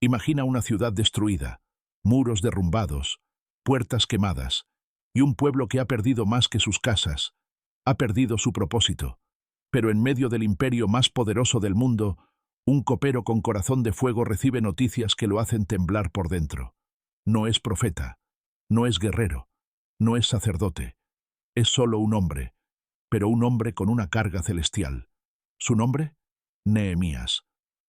Imagina una ciudad destruida, muros derrumbados, puertas quemadas, y un pueblo que ha perdido más que sus casas, ha perdido su propósito. Pero en medio del imperio más poderoso del mundo, un copero con corazón de fuego recibe noticias que lo hacen temblar por dentro. No es profeta, no es guerrero, no es sacerdote, es solo un hombre, pero un hombre con una carga celestial. ¿Su nombre? Nehemías.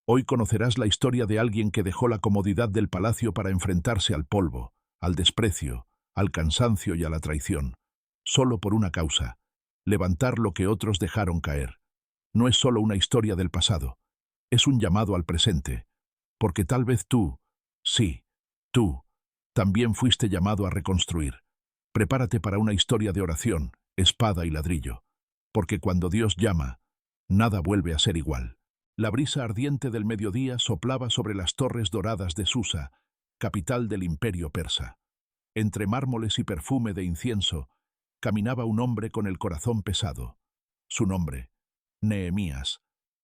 Hoy conocerás la historia de alguien que dejó la comodidad del palacio para enfrentarse al polvo, al desprecio, al cansancio y a la traición, solo por una causa: levantar lo que otros dejaron caer. No es solo una historia del pasado, es un llamado al presente, porque tal vez tú, sí, tú, también fuiste llamado a reconstruir. Prepárate para una historia de oración, espada y ladrillo, porque cuando Dios llama, nada vuelve a ser igual. La brisa ardiente del mediodía soplaba sobre las torres doradas de Susa, capital del imperio persa. Entre mármoles y perfume de incienso, caminaba un hombre con el corazón pesado. Su nombre, Nehemías,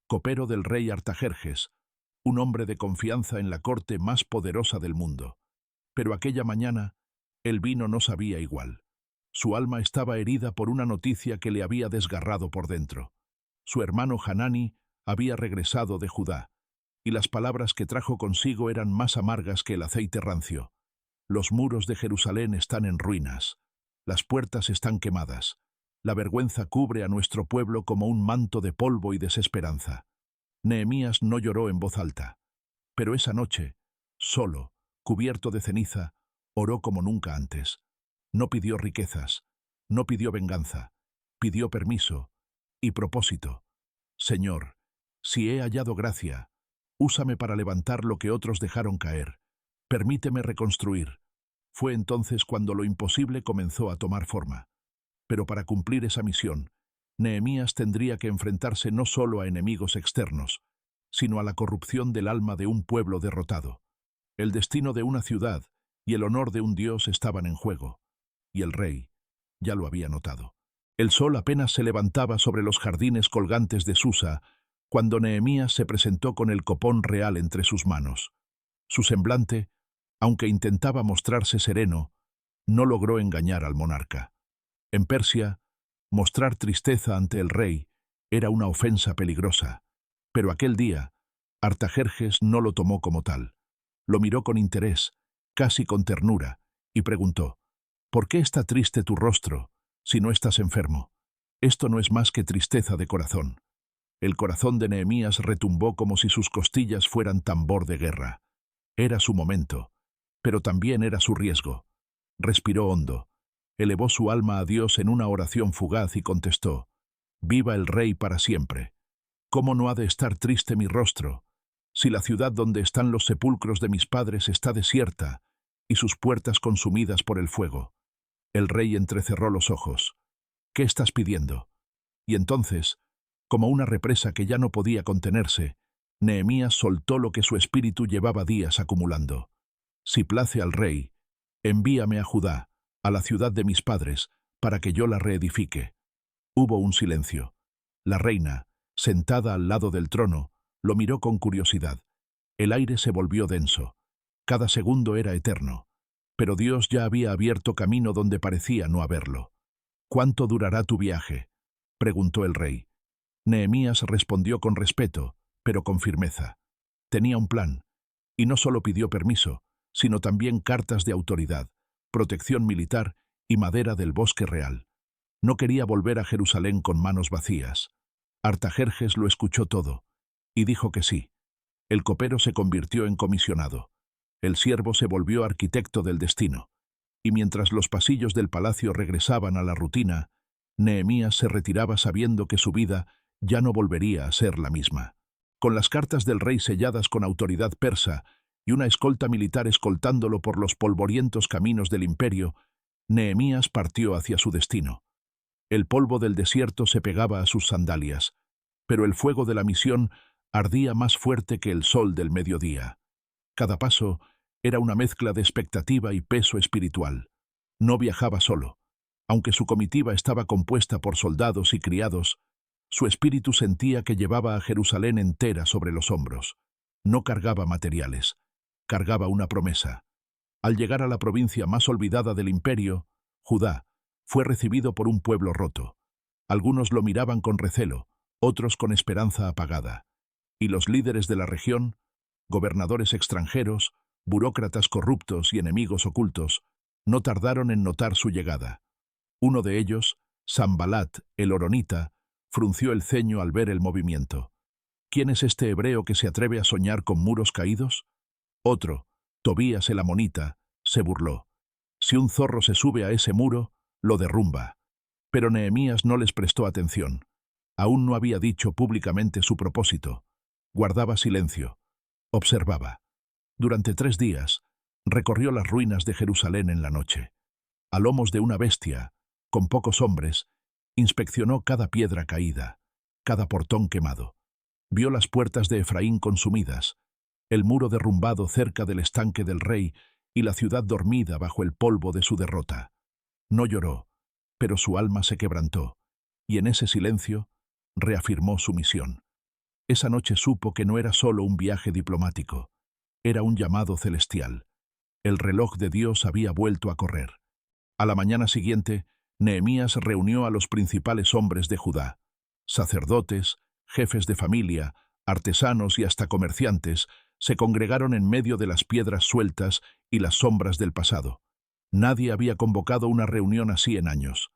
copero del rey Artajerjes, un hombre de confianza en la corte más poderosa del mundo. Pero aquella mañana, el vino no sabía igual. Su alma estaba herida por una noticia que le había desgarrado por dentro. Su hermano Hanani había regresado de Judá, y las palabras que trajo consigo eran más amargas que el aceite rancio. Los muros de Jerusalén están en ruinas, las puertas están quemadas, la vergüenza cubre a nuestro pueblo como un manto de polvo y desesperanza. Nehemías no lloró en voz alta, pero esa noche, solo, cubierto de ceniza, oró como nunca antes. No pidió riquezas, no pidió venganza, pidió permiso y propósito. Señor, si he hallado gracia, úsame para levantar lo que otros dejaron caer. Permíteme reconstruir. Fue entonces cuando lo imposible comenzó a tomar forma. Pero para cumplir esa misión, Nehemías tendría que enfrentarse no solo a enemigos externos, sino a la corrupción del alma de un pueblo derrotado. El destino de una ciudad y el honor de un dios estaban en juego, y el rey ya lo había notado. El sol apenas se levantaba sobre los jardines colgantes de Susa cuando Nehemías se presentó con el copón real entre sus manos. Su semblante, aunque intentaba mostrarse sereno, no logró engañar al monarca. En Persia, mostrar tristeza ante el rey era una ofensa peligrosa, pero aquel día, Artajerjes no lo tomó como tal. Lo miró con interés, casi con ternura, y preguntó: ¿por qué está triste tu rostro, si no estás enfermo? Esto no es más que tristeza de corazón. El corazón de Nehemías retumbó como si sus costillas fueran tambor de guerra. Era su momento, pero también era su riesgo. Respiró hondo, elevó su alma a Dios en una oración fugaz y contestó: «Viva el rey para siempre. ¿Cómo no ha de estar triste mi rostro, si la ciudad donde están los sepulcros de mis padres está desierta y sus puertas consumidas por el fuego?» El rey entrecerró los ojos. «¿Qué estás pidiendo?» Y entonces, como una represa que ya no podía contenerse, Nehemías soltó lo que su espíritu llevaba días acumulando. «Si place al rey, envíame a Judá, a la ciudad de mis padres, para que yo la reedifique». Hubo un silencio. La reina, sentada al lado del trono, lo miró con curiosidad. El aire se volvió denso. Cada segundo era eterno. Pero Dios ya había abierto camino donde parecía no haberlo. «¿Cuánto durará tu viaje?», preguntó el rey. Nehemías respondió con respeto, pero con firmeza. Tenía un plan, y no solo pidió permiso, sino también cartas de autoridad, protección militar y madera del bosque real. No quería volver a Jerusalén con manos vacías. Artajerjes lo escuchó todo, y dijo que sí. El copero se convirtió en comisionado. El siervo se volvió arquitecto del destino. Y mientras los pasillos del palacio regresaban a la rutina, Nehemías se retiraba sabiendo que su vida ya no volvería a ser la misma. Con las cartas del rey selladas con autoridad persa y una escolta militar escoltándolo por los polvorientos caminos del imperio, Nehemías partió hacia su destino. El polvo del desierto se pegaba a sus sandalias, pero el fuego de la misión ardía más fuerte que el sol del mediodía. Cada paso era una mezcla de expectativa y peso espiritual. No viajaba solo. Aunque su comitiva estaba compuesta por soldados y criados, su espíritu sentía que llevaba a Jerusalén entera sobre los hombros. No cargaba materiales, cargaba una promesa. Al llegar a la provincia más olvidada del imperio, Judá, fue recibido por un pueblo roto. Algunos lo miraban con recelo, otros con esperanza apagada. Y los líderes de la región, gobernadores extranjeros, burócratas corruptos y enemigos ocultos, no tardaron en notar su llegada. Uno de ellos, Sanbalat, el horonita, frunció el ceño al ver el movimiento. ¿Quién es este hebreo que se atreve a soñar con muros caídos? Otro, Tobías el amonita, se burló. Si un zorro se sube a ese muro, lo derrumba. Pero Nehemías no les prestó atención. Aún no había dicho públicamente su propósito. Guardaba silencio. Observaba. Durante 3 días, recorrió las ruinas de Jerusalén en la noche. A lomos de una bestia, con pocos hombres, inspeccionó cada piedra caída, cada portón quemado. Vio las puertas de Efraín consumidas, el muro derrumbado cerca del estanque del rey y la ciudad dormida bajo el polvo de su derrota. No lloró, pero su alma se quebrantó, y en ese silencio reafirmó su misión. Esa noche supo que no era solo un viaje diplomático, era un llamado celestial. El reloj de Dios había vuelto a correr. A la mañana siguiente, Nehemías reunió a los principales hombres de Judá, sacerdotes, jefes de familia, artesanos y hasta comerciantes, se congregaron en medio de las piedras sueltas y las sombras del pasado. Nadie había convocado una reunión así en años.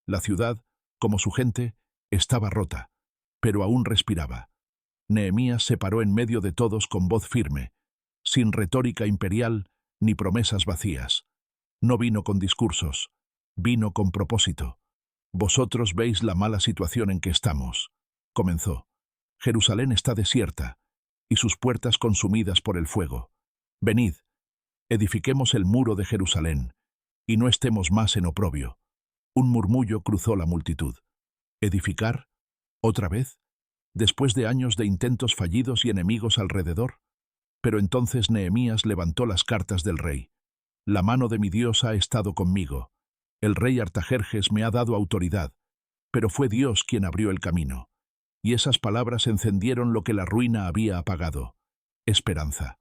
La ciudad, como su gente, estaba rota, pero aún respiraba. Nehemías se paró en medio de todos con voz firme, sin retórica imperial ni promesas vacías. No vino con discursos, vino con propósito. Vosotros veis la mala situación en que estamos, comenzó. Jerusalén está desierta, y sus puertas consumidas por el fuego. Venid, edifiquemos el muro de Jerusalén, y no estemos más en oprobio. Un murmullo cruzó la multitud. ¿Edificar? ¿Otra vez? ¿Después de años de intentos fallidos y enemigos alrededor? Pero entonces Nehemías levantó las cartas del rey. La mano de mi Dios ha estado conmigo. El rey Artajerjes me ha dado autoridad, pero fue Dios quien abrió el camino. Y esas palabras encendieron lo que la ruina había apagado. Esperanza.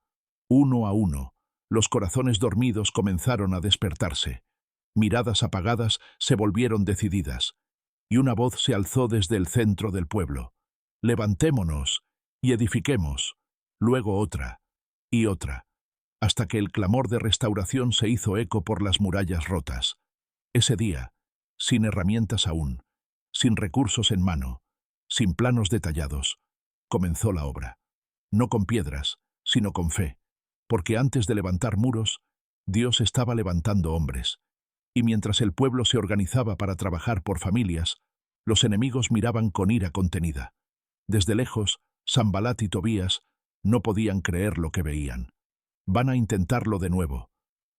Uno a uno, los corazones dormidos comenzaron a despertarse. Miradas apagadas se volvieron decididas, y una voz se alzó desde el centro del pueblo. Levantémonos y edifiquemos. Luego otra, y otra, hasta que el clamor de restauración se hizo eco por las murallas rotas. Ese día, sin herramientas aún, sin recursos en mano, sin planos detallados, comenzó la obra. No con piedras, sino con fe, porque antes de levantar muros, Dios estaba levantando hombres. Y mientras el pueblo se organizaba para trabajar por familias, los enemigos miraban con ira contenida. Desde lejos, Sanbalat y Tobías no podían creer lo que veían. «Van a intentarlo de nuevo»,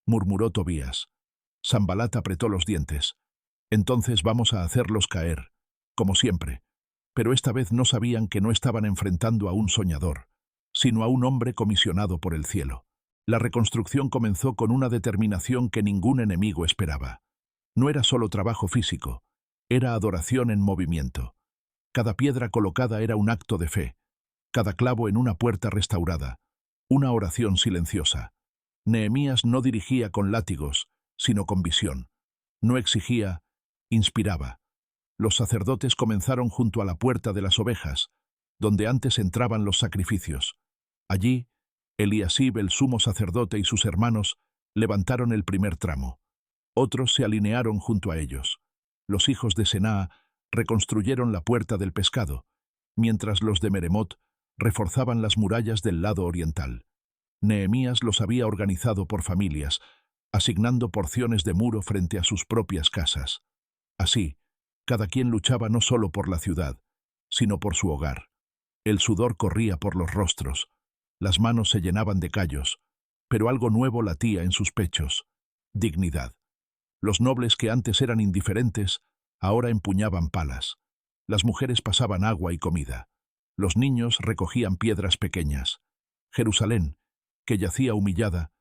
murmuró Tobías. Sanbalat apretó los dientes. «Entonces vamos a hacerlos caer, como siempre». Pero esta vez no sabían que no estaban enfrentando a un soñador, sino a un hombre comisionado por el cielo. La reconstrucción comenzó con una determinación que ningún enemigo esperaba. No era solo trabajo físico, era adoración en movimiento. Cada piedra colocada era un acto de fe, cada clavo en una puerta restaurada, una oración silenciosa. Nehemías no dirigía con látigos, sino con visión. No exigía, inspiraba. Los sacerdotes comenzaron junto a la puerta de las ovejas, donde antes entraban los sacrificios. Allí, Eliasib, el sumo sacerdote, y sus hermanos levantaron el primer tramo. Otros se alinearon junto a ellos. Los hijos de Senaa reconstruyeron la puerta del pescado, mientras los de Meremot reforzaban las murallas del lado oriental. Nehemías los había organizado por familias, asignando porciones de muro frente a sus propias casas. Así, cada quien luchaba no solo por la ciudad, sino por su hogar. El sudor corría por los rostros, las manos se llenaban de callos, pero algo nuevo latía en sus pechos: dignidad. Los nobles que antes eran indiferentes, ahora empuñaban palas. Las mujeres pasaban agua y comida. Los niños recogían piedras pequeñas. Jerusalén, que yacía humillada,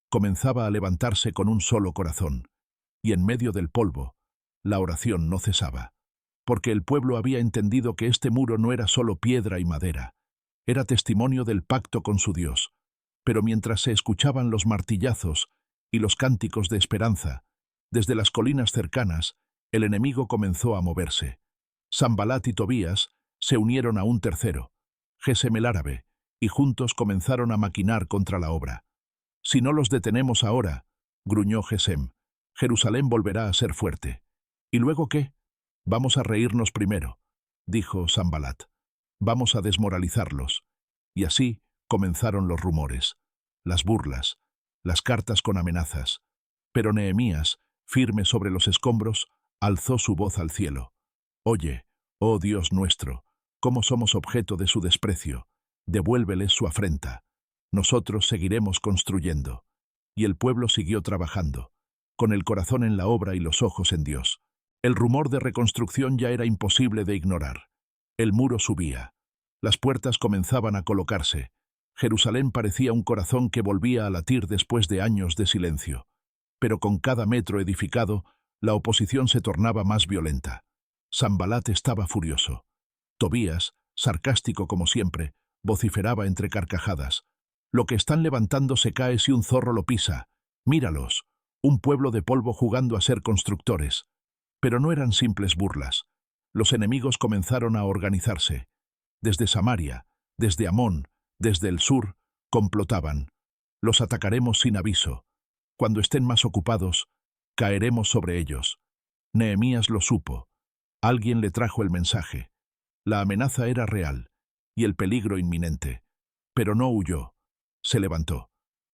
comenzaba a levantarse con un solo corazón. Y en medio del polvo, la oración no cesaba, porque el pueblo había entendido que este muro no era solo piedra y madera, era testimonio del pacto con su Dios. Pero mientras se escuchaban los martillazos y los cánticos de esperanza, desde las colinas cercanas, el enemigo comenzó a moverse. Sanbalat y Tobías se unieron a un tercero, Gesem el árabe, y juntos comenzaron a maquinar contra la obra. «Si no los detenemos ahora», gruñó Gesem, «Jerusalén volverá a ser fuerte». «¿Y luego qué? Vamos a reírnos primero», dijo Sanbalat. «Vamos a desmoralizarlos». Y así comenzaron los rumores, las burlas, las cartas con amenazas. Pero Nehemías, firme sobre los escombros, alzó su voz al cielo. «Oye, oh Dios nuestro, cómo somos objeto de su desprecio. Devuélveles su afrenta. Nosotros seguiremos construyendo». Y el pueblo siguió trabajando, con el corazón en la obra y los ojos en Dios. El rumor de reconstrucción ya era imposible de ignorar. El muro subía. Las puertas comenzaban a colocarse. Jerusalén parecía un corazón que volvía a latir después de años de silencio. Pero con cada metro edificado, la oposición se tornaba más violenta. Sanbalat estaba furioso. Tobías, sarcástico como siempre, vociferaba entre carcajadas. «Lo que están levantando se cae si un zorro lo pisa. Míralos, un pueblo de polvo jugando a ser constructores». Pero no eran simples burlas. Los enemigos comenzaron a organizarse. Desde Samaria, desde Amón, desde el sur, complotaban. «Los atacaremos sin aviso. Cuando estén más ocupados, caeremos sobre ellos». Nehemías lo supo. Alguien le trajo el mensaje. La amenaza era real y el peligro inminente. Pero no huyó. Se levantó.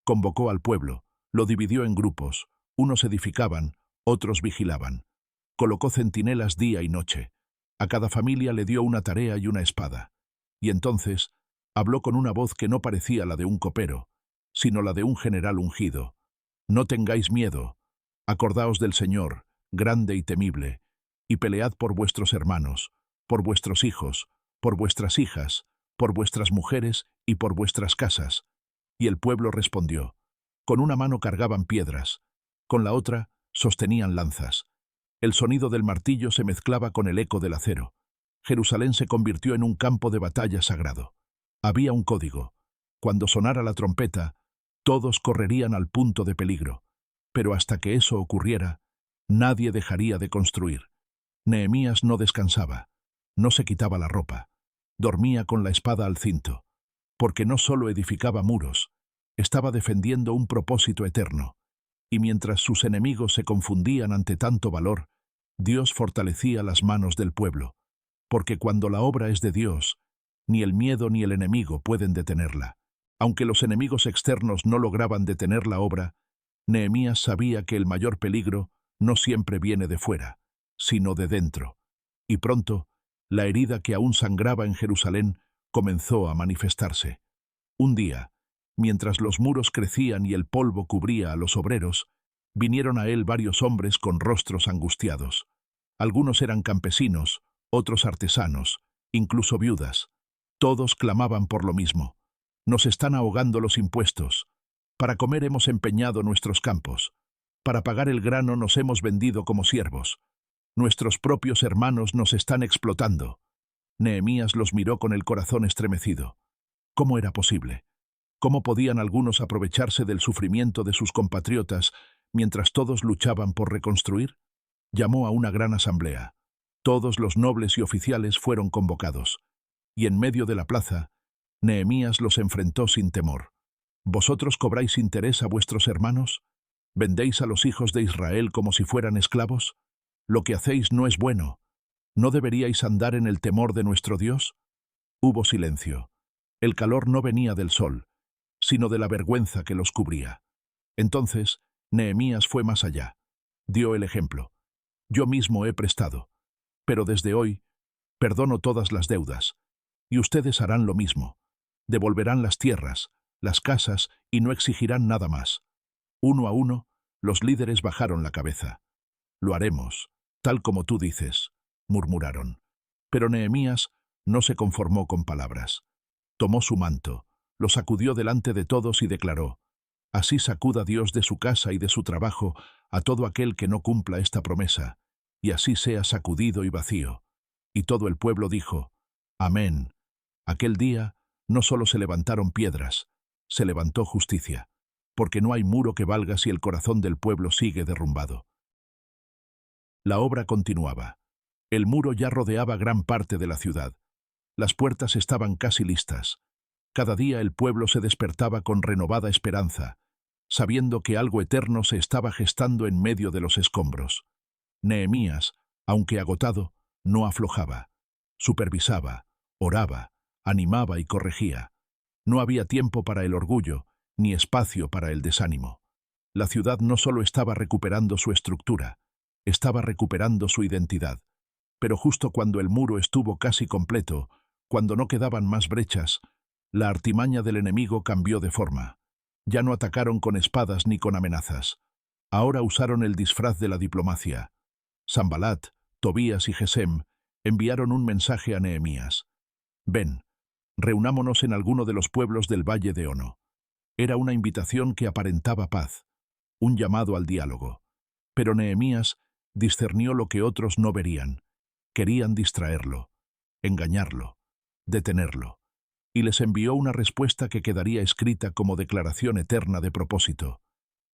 Convocó al pueblo. Lo dividió en grupos. Unos edificaban, otros vigilaban. Colocó centinelas día y noche. A cada familia le dio una tarea y una espada. Y entonces habló con una voz que no parecía la de un copero, sino la de un general ungido. «No tengáis miedo. Acordaos del Señor, grande y temible, y pelead por vuestros hermanos, por vuestros hijos, por vuestras hijas, por vuestras mujeres y por vuestras casas». Y el pueblo respondió. Con una mano cargaban piedras, con la otra sostenían lanzas. El sonido del martillo se mezclaba con el eco del acero. Jerusalén se convirtió en un campo de batalla sagrado. Había un código. Cuando sonara la trompeta, todos correrían al punto de peligro. Pero hasta que eso ocurriera, nadie dejaría de construir. Nehemías no descansaba, no se quitaba la ropa, dormía con la espada al cinto, porque no solo edificaba muros, estaba defendiendo un propósito eterno. Y mientras sus enemigos se confundían ante tanto valor, Dios fortalecía las manos del pueblo, porque cuando la obra es de Dios, ni el miedo ni el enemigo pueden detenerla. Aunque los enemigos externos no lograban detener la obra, Nehemías sabía que el mayor peligro no siempre viene de fuera, sino de dentro. Y pronto, la herida que aún sangraba en Jerusalén comenzó a manifestarse. Un día, mientras los muros crecían y el polvo cubría a los obreros, vinieron a él varios hombres con rostros angustiados. Algunos eran campesinos, otros artesanos, incluso viudas. Todos clamaban por lo mismo. «Nos están ahogando los impuestos. Para comer hemos empeñado nuestros campos. Para pagar el grano nos hemos vendido como siervos. Nuestros propios hermanos nos están explotando». Nehemías los miró con el corazón estremecido. ¿Cómo era posible? ¿Cómo podían algunos aprovecharse del sufrimiento de sus compatriotas mientras todos luchaban por reconstruir? Llamó a una gran asamblea. Todos los nobles y oficiales fueron convocados. Y en medio de la plaza, Nehemías los enfrentó sin temor. ¿Vosotros cobráis interés a vuestros hermanos? ¿Vendéis a los hijos de Israel como si fueran esclavos? Lo que hacéis no es bueno. ¿No deberíais andar en el temor de nuestro Dios? Hubo silencio. El calor no venía del sol, sino de la vergüenza que los cubría. Entonces, Nehemías fue más allá. Dio el ejemplo. «Yo mismo he prestado, pero desde hoy perdono todas las deudas, y ustedes harán lo mismo. Devolverán las tierras, las casas y no exigirán nada más». Uno a uno, los líderes bajaron la cabeza. «Lo haremos, tal como tú dices», murmuraron. Pero Nehemías no se conformó con palabras. Tomó su manto, lo sacudió delante de todos y declaró: «Así sacuda Dios de su casa y de su trabajo a todo aquel que no cumpla esta promesa, y así sea sacudido y vacío». Y todo el pueblo dijo: «Amén». Aquel día no solo se levantaron piedras, Se levantó justicia, porque no hay muro que valga si el corazón del pueblo sigue derrumbado. La obra continuaba. El muro ya rodeaba gran parte de la ciudad. Las puertas estaban casi listas. Cada día el pueblo se despertaba con renovada esperanza, sabiendo que algo eterno se estaba gestando en medio de los escombros. Nehemías, aunque agotado, no aflojaba. Supervisaba, oraba, animaba y corregía. No había tiempo para el orgullo, ni espacio para el desánimo. La ciudad no solo estaba recuperando su estructura, estaba recuperando su identidad. Pero justo cuando el muro estuvo casi completo, cuando no quedaban más brechas, la artimaña del enemigo cambió de forma. Ya no atacaron con espadas ni con amenazas. Ahora usaron el disfraz de la diplomacia. Sanbalat, Tobías y Gesem enviaron un mensaje a Nehemías. Ven, reunámonos en alguno de los pueblos del valle de Ono. Era una invitación que aparentaba paz, un llamado al diálogo. Pero Nehemías discernió lo que otros no verían. Querían distraerlo, engañarlo, detenerlo. Y les envió una respuesta que quedaría escrita como declaración eterna de propósito.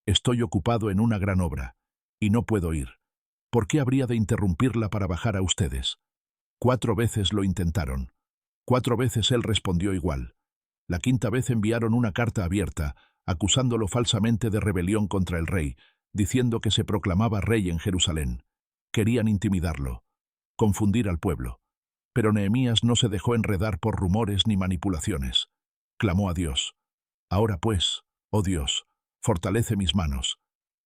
Estoy ocupado en una gran obra, y no puedo ir. ¿Por qué habría de interrumpirla para bajar a ustedes? 4 veces lo intentaron. 4 veces él respondió igual. La 5ª vez enviaron una carta abierta, acusándolo falsamente de rebelión contra el rey, diciendo que se proclamaba rey en Jerusalén. Querían intimidarlo, confundir al pueblo. Pero Nehemías no se dejó enredar por rumores ni manipulaciones. Clamó a Dios. Ahora pues, oh Dios, fortalece mis manos.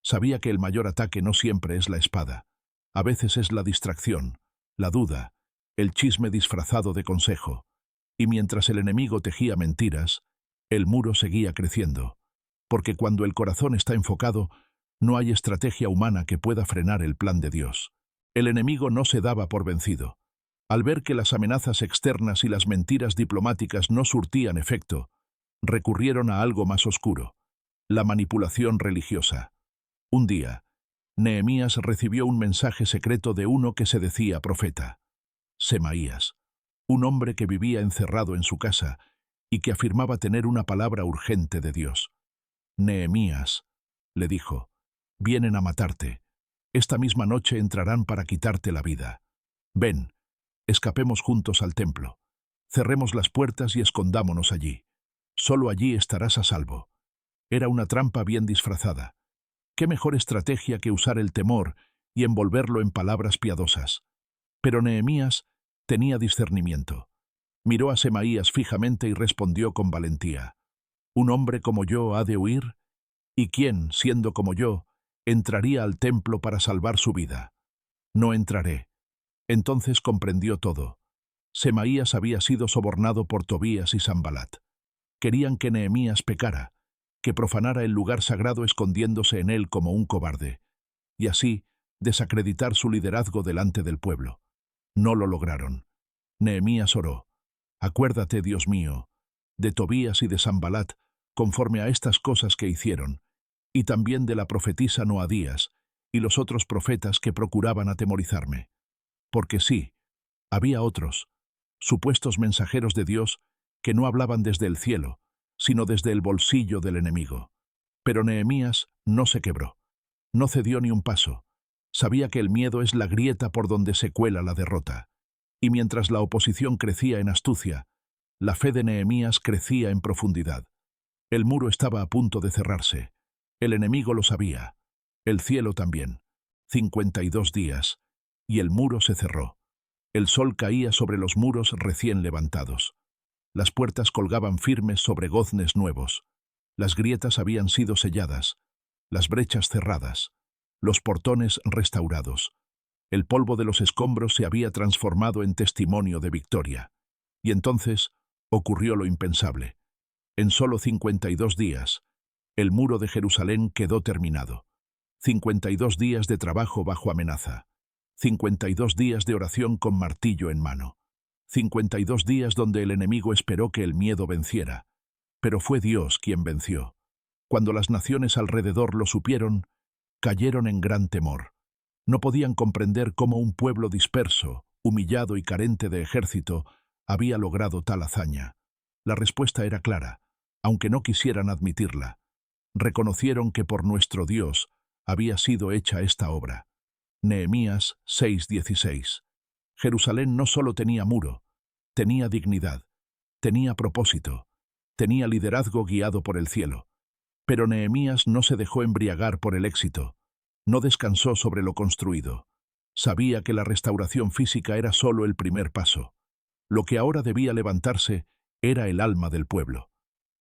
Sabía que el mayor ataque no siempre es la espada. A veces es la distracción, la duda, el chisme disfrazado de consejo. Y mientras el enemigo tejía mentiras, el muro seguía creciendo. Porque cuando el corazón está enfocado, no hay estrategia humana que pueda frenar el plan de Dios. El enemigo no se daba por vencido. Al ver que las amenazas externas y las mentiras diplomáticas no surtían efecto, recurrieron a algo más oscuro, la manipulación religiosa. Un día, Nehemías recibió un mensaje secreto de uno que se decía profeta. Semaías, un hombre que vivía encerrado en su casa y que afirmaba tener una palabra urgente de Dios. Nehemías, le dijo, vienen a matarte. Esta misma noche entrarán para quitarte la vida. Ven, escapemos juntos al templo. Cerremos las puertas y escondámonos allí. Solo allí estarás a salvo. Era una trampa bien disfrazada. ¿Qué mejor estrategia que usar el temor y envolverlo en palabras piadosas? Pero Nehemías tenía discernimiento. Miró a Semaías fijamente y respondió con valentía. ¿Un hombre como yo ha de huir? ¿Y quién, siendo como yo, entraría al templo para salvar su vida? No entraré. Entonces comprendió todo. Semaías había sido sobornado por Tobías y Sanbalat. Querían que Nehemías pecara, que profanara el lugar sagrado escondiéndose en él como un cobarde, y así desacreditar su liderazgo delante del pueblo. No lo lograron. Nehemías oró. Acuérdate, Dios mío, de Tobías y de Sanbalat, conforme a estas cosas que hicieron, y también de la profetisa Noadías y los otros profetas que procuraban atemorizarme. Porque sí, había otros, supuestos mensajeros de Dios, que no hablaban desde el cielo, sino desde el bolsillo del enemigo. Pero Nehemías no se quebró, no cedió ni un paso. Sabía que el miedo es la grieta por donde se cuela la derrota. Y mientras la oposición crecía en astucia, la fe de Nehemías crecía en profundidad. El muro estaba a punto de cerrarse. El enemigo lo sabía. El cielo también. 52 días. Y el muro se cerró. El sol caía sobre los muros recién levantados. Las puertas colgaban firmes sobre goznes nuevos. Las grietas habían sido selladas, las brechas cerradas, los portones restaurados. El polvo de los escombros se había transformado en testimonio de victoria. Y entonces ocurrió lo impensable. En solo 52 días, el muro de Jerusalén quedó terminado. 52 días de trabajo bajo amenaza. 52 días de oración con martillo en mano. 52 días donde el enemigo esperó que el miedo venciera. Pero fue Dios quien venció. Cuando las naciones alrededor lo supieron, cayeron en gran temor. No podían comprender cómo un pueblo disperso, humillado y carente de ejército, había logrado tal hazaña. La respuesta era clara. aunque no quisieran admitirla. Reconocieron que por nuestro Dios había sido hecha esta obra. Nehemías 6:16. Jerusalén no solo tenía muro, tenía dignidad, tenía propósito, tenía liderazgo guiado por el cielo. Pero Nehemías no se dejó embriagar por el éxito, no descansó sobre lo construido. Sabía que la restauración física era solo el primer paso. Lo que ahora debía levantarse era el alma del pueblo.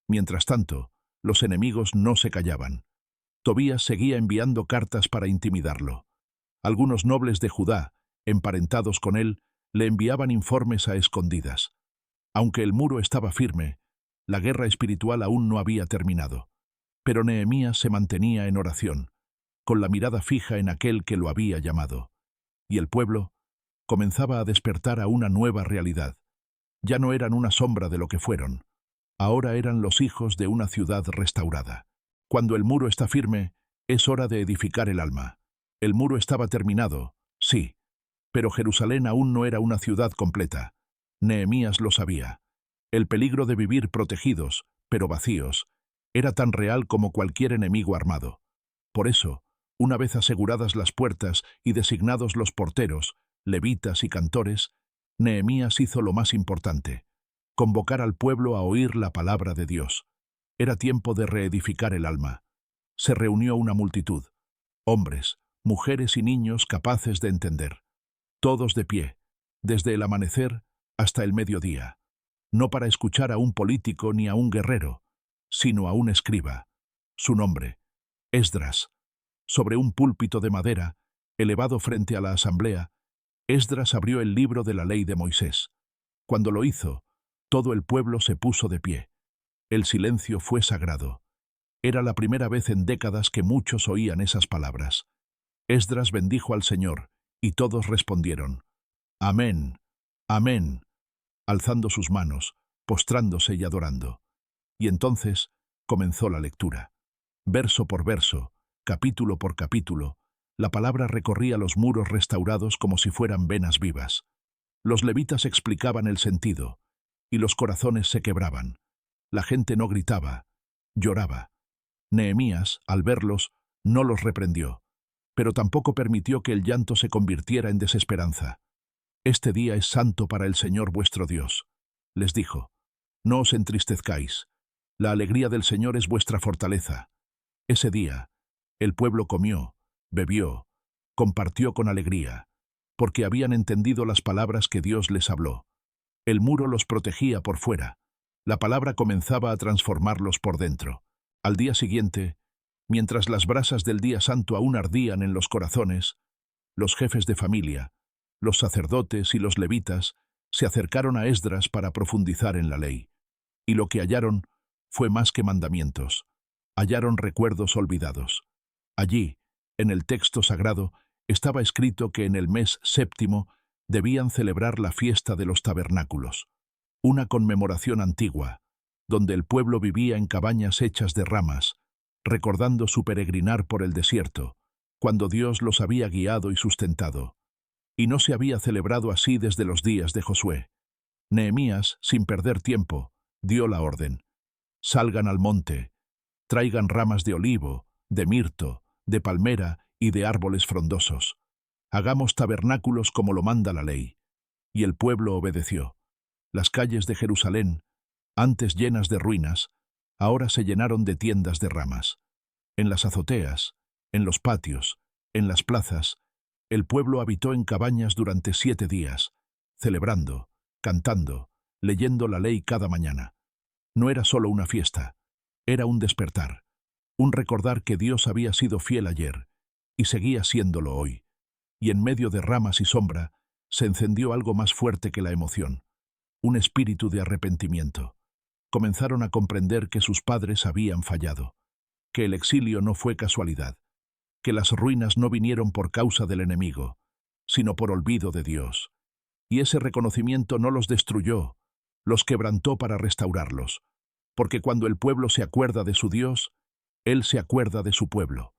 Mientras tanto, los enemigos no se callaban. Tobías seguía enviando cartas para intimidarlo. Algunos nobles de Judá, emparentados con él, le enviaban informes a escondidas. Aunque el muro estaba firme, la guerra espiritual aún no había terminado. Pero Nehemías se mantenía en oración, con la mirada fija en aquel que lo había llamado. Y el pueblo comenzaba a despertar a una nueva realidad. Ya no eran una sombra de lo que fueron. Ahora eran los hijos de una ciudad restaurada. Cuando el muro está firme, es hora de edificar el alma. El muro estaba terminado, sí, pero Jerusalén aún no era una ciudad completa. Nehemías lo sabía. El peligro de vivir protegidos, pero vacíos, era tan real como cualquier enemigo armado. Por eso, una vez aseguradas las puertas y designados los porteros, levitas y cantores, Nehemías hizo lo más importante: convocar al pueblo a oír la palabra de Dios. Era tiempo de reedificar el alma. Se reunió una multitud, hombres, mujeres y niños capaces de entender. Todos de pie, desde el amanecer hasta el mediodía. No para escuchar a un político ni a un guerrero, sino a un escriba. Su nombre, Esdras. Sobre un púlpito de madera, elevado frente a la asamblea, Esdras abrió el libro de la ley de Moisés. Cuando lo hizo, todo el pueblo se puso de pie. El silencio fue sagrado. Era la primera vez en décadas que muchos oían esas palabras. Esdras bendijo al Señor, y todos respondieron: Amén, amén, alzando sus manos, postrándose y adorando. Y entonces comenzó la lectura. Verso por verso, capítulo por capítulo, la palabra recorría los muros restaurados como si fueran venas vivas. Los levitas explicaban el sentido, y los corazones se quebraban. La gente no gritaba, lloraba. Nehemías, al verlos, no los reprendió, pero tampoco permitió que el llanto se convirtiera en desesperanza. Este día es santo para el Señor vuestro Dios, les dijo. No os entristezcáis. La alegría del Señor es vuestra fortaleza. Ese día, el pueblo comió, bebió, compartió con alegría, porque habían entendido las palabras que Dios les habló. El muro los protegía por fuera. La palabra comenzaba a transformarlos por dentro. Al día siguiente, mientras las brasas del día santo aún ardían en los corazones, los jefes de familia, los sacerdotes y los levitas se acercaron a Esdras para profundizar en la ley. Y lo que hallaron fue más que mandamientos. Hallaron recuerdos olvidados. Allí, en el texto sagrado, estaba escrito que en el mes séptimo debían celebrar la fiesta de los tabernáculos, una conmemoración antigua, donde el pueblo vivía en cabañas hechas de ramas, recordando su peregrinar por el desierto, cuando Dios los había guiado y sustentado. Y no se había celebrado así desde los días de Josué. Nehemías, sin perder tiempo, dio la orden: salgan al monte, traigan ramas de olivo, de mirto, de palmera y de árboles frondosos. Hagamos tabernáculos como lo manda la ley. Y el pueblo obedeció. Las calles de Jerusalén, antes llenas de ruinas, ahora se llenaron de tiendas de ramas. En las azoteas, en los patios, en las plazas, el pueblo habitó en cabañas durante 7 días, celebrando, cantando, leyendo la ley cada mañana. No era solo una fiesta, era un despertar, un recordar que Dios había sido fiel ayer y seguía siéndolo hoy. Y en medio de ramas y sombra se encendió algo más fuerte que la emoción, un espíritu de arrepentimiento. Comenzaron a comprender que sus padres habían fallado, que el exilio no fue casualidad, que las ruinas no vinieron por causa del enemigo, sino por olvido de Dios. Y ese reconocimiento no los destruyó, los quebrantó para restaurarlos, porque cuando el pueblo se acuerda de su Dios, Él se acuerda de su pueblo.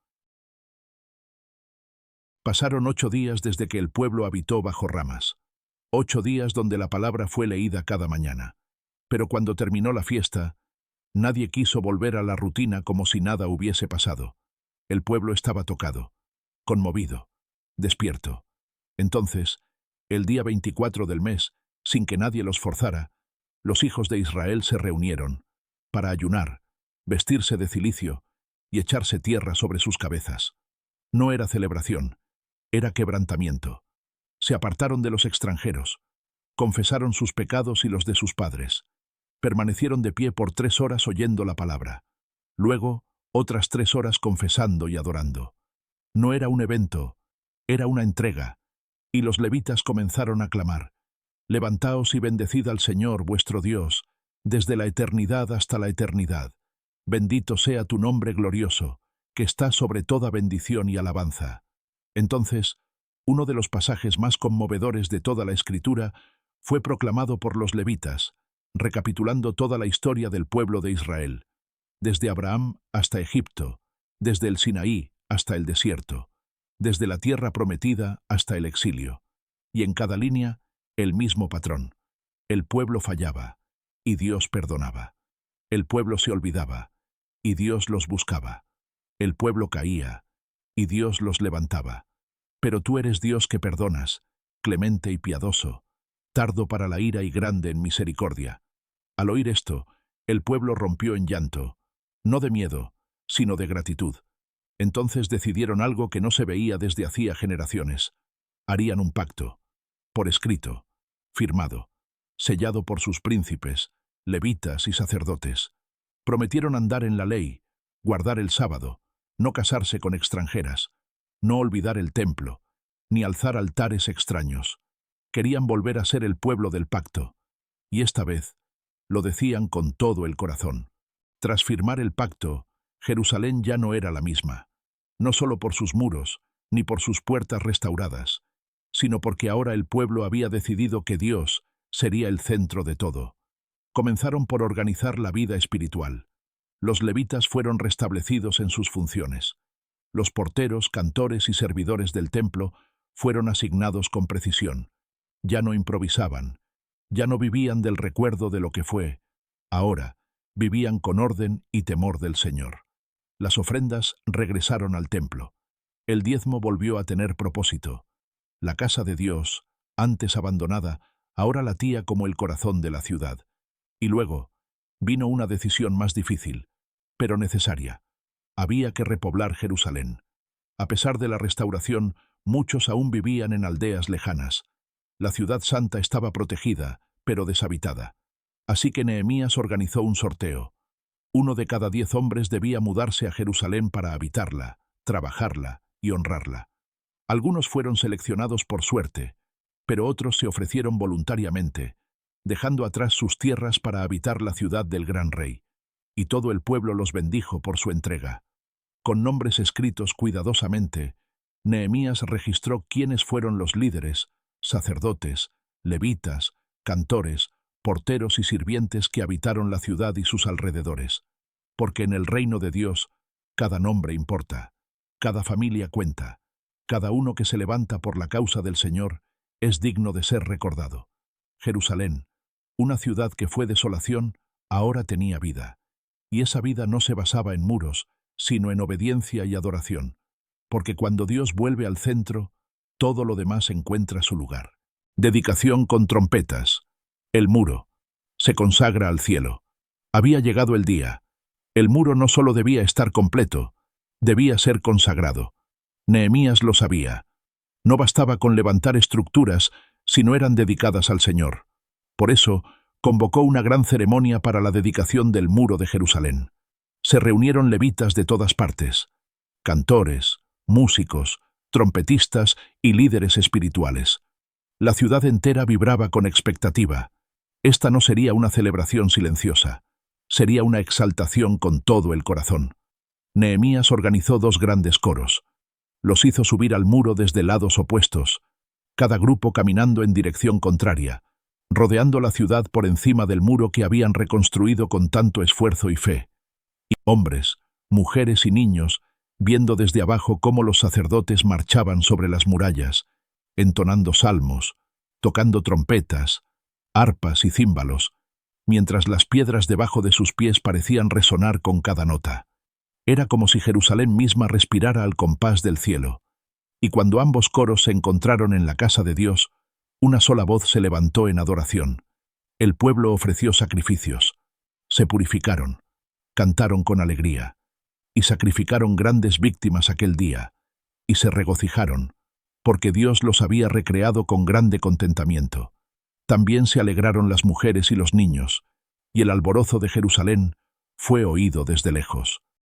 Pasaron 8 días desde que el pueblo habitó bajo ramas, 8 días donde la palabra fue leída cada mañana. Pero cuando terminó la fiesta, Nadie quiso volver a la rutina como si nada hubiese pasado. El pueblo estaba tocado, conmovido, despierto. Entonces, el día 24 del mes, sin que nadie los forzara, los hijos de Israel se reunieron para ayunar, vestirse de cilicio y echarse tierra sobre sus cabezas. No era celebración, era quebrantamiento. Se apartaron de los extranjeros, confesaron sus pecados y los de sus padres. Permanecieron de pie por 3 horas oyendo la palabra. Luego, otras 3 horas confesando y adorando. No era un evento, era una entrega. Y los levitas comenzaron a clamar: «Levantaos y bendecid al Señor vuestro Dios, desde la eternidad hasta la eternidad. Bendito sea tu nombre glorioso, que está sobre toda bendición y alabanza». Entonces, uno de los pasajes más conmovedores de toda la Escritura fue proclamado por los levitas, recapitulando toda la historia del pueblo de Israel, desde Abraham hasta Egipto, desde el Sinaí hasta el desierto, desde la tierra prometida hasta el exilio. Y en cada línea, el mismo patrón. El pueblo fallaba, y Dios perdonaba. El pueblo se olvidaba, y Dios los buscaba. El pueblo caía, y Dios los levantaba. Pero tú eres Dios que perdonas, clemente y piadoso, tardo para la ira y grande en misericordia. Al oír esto, el pueblo rompió en llanto, no de miedo, sino de gratitud. Entonces decidieron algo que no se veía desde hacía generaciones. Harían un pacto, por escrito, firmado, sellado por sus príncipes, levitas y sacerdotes. Prometieron andar en la ley, guardar el sábado, no casarse con extranjeras, no olvidar el templo, ni alzar altares extraños. Querían volver a ser el pueblo del pacto, y esta vez lo decían con todo el corazón. Tras firmar el pacto, Jerusalén ya no era la misma, no solo por sus muros, ni por sus puertas restauradas, sino porque ahora el pueblo había decidido que Dios sería el centro de todo. Comenzaron por organizar la vida espiritual. Los levitas fueron restablecidos en sus funciones. Los porteros, cantores y servidores del templo fueron asignados con precisión. Ya no improvisaban, ya no vivían del recuerdo de lo que fue. Ahora vivían con orden y temor del Señor. Las ofrendas regresaron al templo. El diezmo volvió a tener propósito. La casa de Dios, antes abandonada, ahora latía como el corazón de la ciudad. Y luego vino una decisión más difícil, pero necesaria. Había que repoblar Jerusalén. A pesar de la restauración, muchos aún vivían en aldeas lejanas. La ciudad santa estaba protegida, pero deshabitada. Así que Nehemías organizó un sorteo. 1 de cada 10 hombres debía mudarse a Jerusalén para habitarla, trabajarla y honrarla. Algunos fueron seleccionados por suerte, pero otros se ofrecieron voluntariamente, dejando atrás sus tierras para habitar la ciudad del gran rey. Y todo el pueblo los bendijo por su entrega. Con nombres escritos cuidadosamente, Nehemías registró quiénes fueron los líderes, sacerdotes, levitas, cantores, porteros y sirvientes que habitaron la ciudad y sus alrededores. Porque en el reino de Dios, cada nombre importa, cada familia cuenta, cada uno que se levanta por la causa del Señor es digno de ser recordado. Jerusalén, una ciudad que fue desolación, ahora tenía vida. Y esa vida no se basaba en muros, sino en obediencia y adoración. Porque cuando Dios vuelve al centro, todo lo demás encuentra su lugar. Dedicación con trompetas. El muro. Se consagra al cielo. Había llegado el día. El muro no solo debía estar completo, debía ser consagrado. Nehemías lo sabía. No bastaba con levantar estructuras si no eran dedicadas al Señor. Por eso, convocó una gran ceremonia para la dedicación del muro de Jerusalén. Se reunieron levitas de todas partes, cantores, músicos, trompetistas y líderes espirituales. La ciudad entera vibraba con expectativa. Esta no sería una celebración silenciosa, sería una exaltación con todo el corazón. Nehemías organizó 2 grandes coros. Los hizo subir al muro desde lados opuestos, cada grupo caminando en dirección contraria, rodeando la ciudad por encima del muro que habían reconstruido con tanto esfuerzo y fe. Y hombres, mujeres y niños, viendo desde abajo cómo los sacerdotes marchaban sobre las murallas, entonando salmos, tocando trompetas, arpas y címbalos, mientras las piedras debajo de sus pies parecían resonar con cada nota. Era como si Jerusalén misma respirara al compás del cielo. Y cuando ambos coros se encontraron en la casa de Dios, una sola voz se levantó en adoración. El pueblo ofreció sacrificios, se purificaron, cantaron con alegría, y sacrificaron grandes víctimas aquel día, y se regocijaron, porque Dios los había recreado con grande contentamiento. También se alegraron las mujeres y los niños, y el alborozo de Jerusalén fue oído desde lejos.